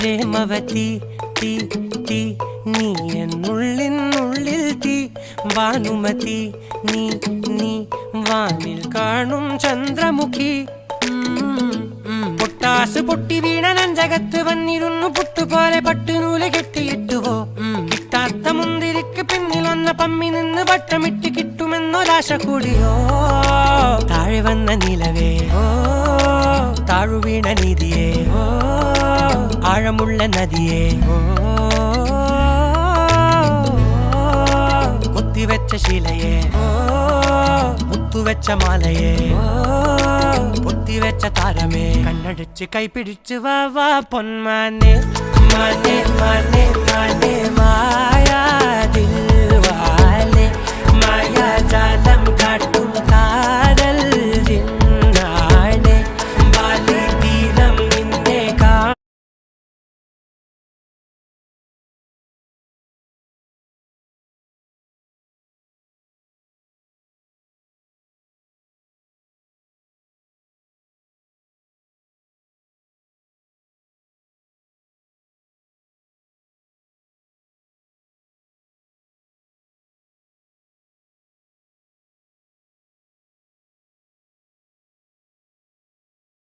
പ്രേമവതി തീ തീ നീ എന്നുള്ളിൽ തീ ഭാനുമതി നീ നീ വാനിൽ കാണും ചന്ദ്രമുഖി പൊട്ടാസ് പൊട്ടി വീണ നെഞ്ചകത്ത് വന്നിരുന്നു പുട്ടുപോലെ പട്ടുനൂല് കെട്ടിയിട്ടുവോ കിട്ടാത്ത മുന്തിരിക്ക് പിന്നിൽ വന്ന പമ്മി നിന്ന് വട്ടമിട്ട് കിട്ടുമെന്നൊരാശ കൂടിയോ താഴെ വന്ന നിലവേ താഴു വീണ നിധിയേ ആഴമുള്ള നദിയേ കൊത്തിവെച്ച ശിലയേ മുത്തുവെച്ച മാലയേ പൊത്തിവെച്ച താരമേ കണ്ണടിച്ച് കൈപിടിച്ച് വാ വാ പൊന്മാനെ മാനെ മാനെ മാനെ മായാ ദിൽവാലെ മായാ ജാല